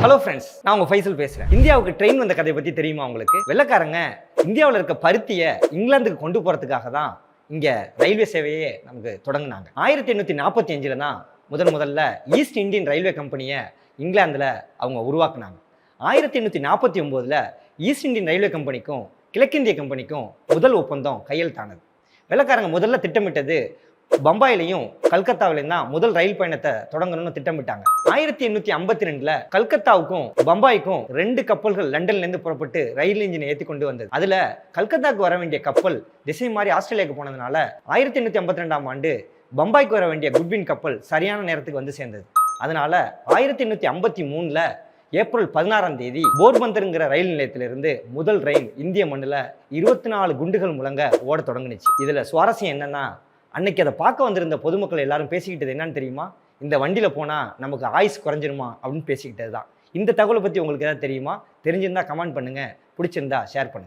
Hello friends, நான் உங்க ஃபைசல் பேசுறேன். இந்தியாவுக்கு ட்ரெயின் வந்த கதையை பத்தி தெரியுமா உங்களுக்கு? வெள்ளக்காரங்க இந்தியாவில் இருக்க பருத்தியை இங்கிலாந்துக்கு கொண்டு போறதுக்காக தான் இங்க ரயில்வே சேவையே நமக்கு தொடங்கினாங்க. 1845 தான் முதல்ல ஈஸ்ட் இந்தியன் ரயில்வே கம்பெனியை இங்கிலாந்துல அவங்க உருவாக்குனாங்க. 1849 ஈஸ்ட் இந்தியன் ரயில்வே கம்பெனிக்கும் கிழக்கிந்திய கம்பெனிக்கும் முதல் ஒப்பந்தம் கையெழுத்தானது. வெள்ளக்காரங்க முதல்ல திட்டமிட்டது பம்பாயிலையும் கல்கத்தாவிலையும் தான் முதல் ரயில் பயணத்தை தொடங்கணும்னு திட்டமிட்டாங்க. 1852 கல்கத்தாவுக்கும் பம்பாய்க்கும் 2 கப்பல்கள் லண்டன்ல இருந்து புறப்பட்டு ரயில் இன்ஜினை ஏற்றி கொண்டு வந்தது. அதுல கல்கத்தாவுக்கு வர வேண்டிய கப்பல் திசை மாறி ஆஸ்திரேலியாவுக்கு போனதுனால 1852 ஆண்டு பம்பாய்க்கு வர வேண்டிய குட்வின் கப்பல் சரியான நேரத்துக்கு வந்து சேர்ந்தது. அதனால 1853 ஏப்ரல் 16 போர்பந்தருங்கிற ரயில் நிலையத்திலிருந்து முதல் ரயில் இந்திய மண்ணில் 24 குண்டுகள் முழங்க ஓட தொடங்குனுச்சு. இதுல சுவாரஸ்யம் என்னன்னா, அன்னைக்கு அதை பார்க்க வந்திருந்த பொதுமக்கள் எல்லாரும் பேசிக்கிட்டது என்னன்னு தெரியுமா? இந்த வண்டியில போனா நமக்கு ஆயுஸ் குறைஞ்சிருமா அப்படின்னு பேசிக்கிட்டது தான். இந்த தகவலை பத்தி உங்களுக்கு ஏதாவது தெரியுமா? தெரிஞ்சிருந்தா கமெண்ட் பண்ணுங்க, பிடிச்சிருந்தா ஷேர் பண்ணுங்க.